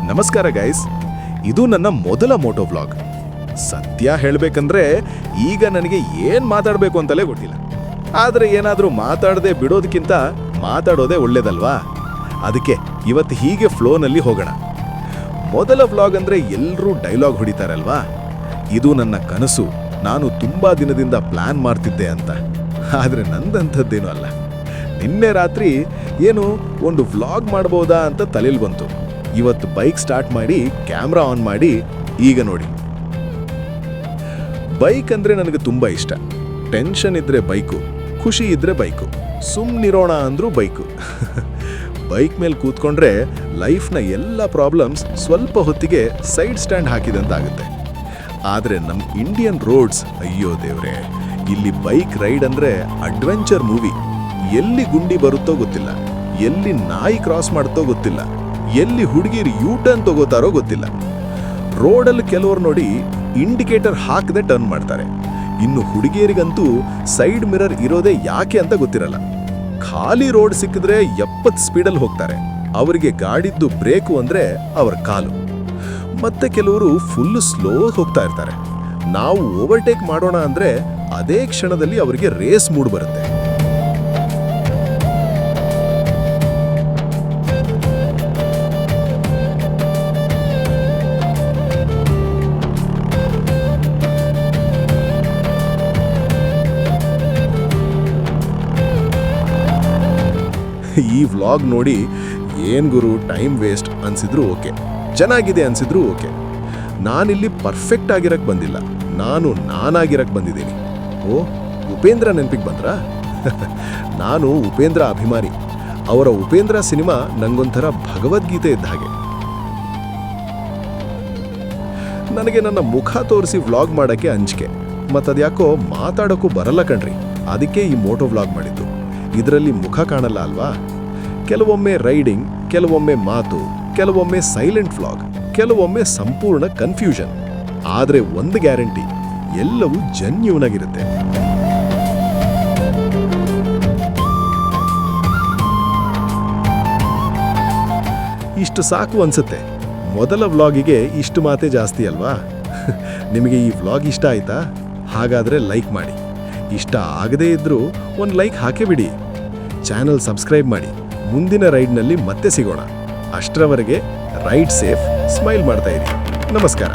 ನಮಸ್ಕಾರ ಗೈಸ್, ಇದು ನನ್ನ ಮೊದಲ ಮೋಟೋ ವ್ಲಾಗ್. ಸತ್ಯ ಹೇಳಬೇಕಂದ್ರೆ ಈಗ ನನಗೆ ಏನು ಮಾತಾಡಬೇಕು ಅಂತಲೇ ಗೊತ್ತಿಲ್ಲ. ಆದರೆ ಏನಾದರೂ ಮಾತಾಡದೆ ಬಿಡೋದಕ್ಕಿಂತ ಮಾತಾಡೋದೇ ಒಳ್ಳೇದಲ್ವಾ? ಅದಕ್ಕೆ ಇವತ್ತು ಹೀಗೆ ಫ್ಲೋನಲ್ಲಿ ಹೋಗೋಣ. ಮೊದಲ ವ್ಲಾಗ್ ಅಂದರೆ ಎಲ್ಲರೂ ಡೈಲಾಗ್ ಹೊಡಿತಾರಲ್ವಾ? ಇದು ನನ್ನ ಕನಸು, ನಾನು ತುಂಬ ದಿನದಿಂದ ಪ್ಲ್ಯಾನ್ ಮಾಡ್ತಿದ್ದೆ ಅಂತ. ಆದರೆ ನಂದಂಥದ್ದೇನೂ ಅಲ್ಲ. ನಿನ್ನೆ ರಾತ್ರಿ ಏನು ಒಂದು ವ್ಲಾಗ್ ಮಾಡ್ಬೋದಾ ಅಂತ ತಲೆಯಲ್ಲಿ ಬಂತು. ಇವತ್ತು ಬೈಕ್ ಸ್ಟಾರ್ಟ್ ಮಾಡಿ ಕ್ಯಾಮ್ರಾ ಆನ್ ಮಾಡಿ ಈಗ ನೋಡಿ. ಬೈಕ್ ಅಂದರೆ ನನಗೆ ತುಂಬ ಇಷ್ಟ. ಟೆನ್ಷನ್ ಇದ್ರೆ ಬೈಕು, ಖುಷಿ ಇದ್ರೆ ಬೈಕು, ಸುಮ್ಮನಿರೋಣ ಅಂದ್ರೂ ಬೈಕು. ಬೈಕ್ ಮೇಲೆ ಕೂತ್ಕೊಂಡ್ರೆ ಲೈಫ್ನ ಎಲ್ಲ ಪ್ರಾಬ್ಲಮ್ಸ್ ಸ್ವಲ್ಪ ಹೊತ್ತಿಗೆ ಸೈಡ್ ಸ್ಟ್ಯಾಂಡ್ ಹಾಕಿದಂತಾಗುತ್ತೆ. ಆದರೆ ನಮ್ಮ ಇಂಡಿಯನ್ ರೋಡ್ಸ್, ಅಯ್ಯೋ ದೇವ್ರೆ, ಇಲ್ಲಿ ಬೈಕ್ ರೈಡ್ ಅಂದರೆ ಅಡ್ವೆಂಚರ್ ಮೂವಿ. ಎಲ್ಲಿ ಗುಂಡಿ ಬರುತ್ತೋ ಗೊತ್ತಿಲ್ಲ, ಎಲ್ಲಿ ನಾಯಿ ಕ್ರಾಸ್ ಮಾಡುತ್ತೋ ಗೊತ್ತಿಲ್ಲ, ಎಲ್ಲಿ ಹುಡುಗಿರು ಯೂ ಟರ್ನ್ ತಗೋತಾರೋ ಗೊತ್ತಿಲ್ಲ. ರೋಡಲ್ಲಿ ಕೆಲವರು ನೋಡಿ ಇಂಡಿಕೇಟರ್ ಹಾಕದೆ ಟರ್ನ್ ಮಾಡ್ತಾರೆ. ಇನ್ನು ಹುಡುಗಿಯರಿಗಂತೂ ಸೈಡ್ ಮಿರರ್ ಇರೋದೇ ಯಾಕೆ ಅಂತ ಗೊತ್ತಿರಲ್ಲ. ಖಾಲಿ ರೋಡ್ ಸಿಕ್ಕಿದ್ರೆ 70 ಸ್ಪೀಡಲ್ಲಿ ಹೋಗ್ತಾರೆ. ಅವರಿಗೆ ಗಾಡಿದ್ದು ಬ್ರೇಕು ಅಂದ್ರೆ ಅವರ ಕಾಲು. ಮತ್ತೆ ಕೆಲವರು ಫುಲ್ ಸ್ಲೋ ಹೋಗ್ತಾ ಇರ್ತಾರೆ. ನಾವು ಓವರ್ಟೇಕ್ ಮಾಡೋಣ ಅಂದ್ರೆ ಅದೇ ಕ್ಷಣದಲ್ಲಿ ಅವರಿಗೆ ರೇಸ್ ಮೂಡ್ ಬರುತ್ತೆ. ಈ ವ್ಲಾಗ್ ನೋಡಿ ಏನ್ ಗುರು ಟೈಮ್ ವೇಸ್ಟ್ ಅನ್ಸಿದ್ರು ಓಕೆ, ಚೆನ್ನಾಗಿದೆ ಅನ್ಸಿದ್ರು ಓಕೆ. ನಾನಿಲ್ಲಿ ಪರ್ಫೆಕ್ಟ್ ಆಗಿರಕ್ ಬಂದಿಲ್ಲ, ನಾನಾಗಿರಕ್ ಬಂದಿದ್ದೀನಿ. ಓ, ಉಪೇಂದ್ರ ನೆನಪಿಗೆ ಬಂದ್ರಾ? ನಾನು ಉಪೇಂದ್ರ ಅಭಿಮಾನಿ. ಅವರ ಉಪೇಂದ್ರ ಸಿನಿಮಾ ನಂಗೊಂಥರ ಭಗವದ್ಗೀತೆ ಇದ್ದ ಹಾಗೆ. ನನಗೆ ನನ್ನ ಮುಖ ತೋರಿಸಿ ವ್ಲಾಗ್ ಮಾಡೋಕ್ಕೆ ಅಂಜಿಕೆ, ಮತ್ತದ್ಯಾಕೋ ಮಾತಾಡೋಕ್ಕೂ ಬರಲ್ಲ ಕಣ್ರಿ. ಅದಕ್ಕೆ ಈ ಮೋಟೋ ವ್ಲಾಗ್ ಮಾಡಿದ್ದು. ಇದರಲ್ಲಿ ಮುಖ ಕಾಣಲ್ಲ ಅಲ್ವಾ? ಕೆಲವೊಮ್ಮೆ ರೈಡಿಂಗ್, ಕೆಲವೊಮ್ಮೆ ಮಾತು, ಕೆಲವೊಮ್ಮೆ ಸೈಲೆಂಟ್ ವ್ಲಾಗ್, ಕೆಲವೊಮ್ಮೆ ಸಂಪೂರ್ಣ ಕನ್ಫ್ಯೂಷನ್. ಆದರೆ ಒಂದು ಗ್ಯಾರಂಟಿ, ಎಲ್ಲವೂ ಜೆನ್ಯೂನ್ ಆಗಿರುತ್ತೆ. ಇಷ್ಟು ಸಾಕು ಅನ್ಸುತ್ತೆ. ಮೊದಲ ವ್ಲಾಗಿಗೆ ಇಷ್ಟು ಮಾತೇ ಜಾಸ್ತಿ ಅಲ್ವಾ? ನಿಮಗೆ ಈ ವ್ಲಾಗ್ ಇಷ್ಟ ಆಯ್ತಾ? ಹಾಗಾದರೆ ಲೈಕ್ ಮಾಡಿ. ಇಷ್ಟ ಆಗದೇ ಇದ್ರೂ ಒಂದು ಲೈಕ್ ಹಾಕೇ ಬಿಡಿ. ಚಾನಲ್ ಸಬ್ಸ್ಕ್ರೈಬ್ ಮಾಡಿ. ಮುಂದಿನ ರೈಡ್ನಲ್ಲಿ ಮತ್ತೆ ಸಿಗೋಣ. ಅಷ್ಟರವರೆಗೆ ರೈಡ್ ಸೇಫ್, ಸ್ಮೈಲ್ ಮಾಡ್ತಾ ಇರಿ. ನಮಸ್ಕಾರ.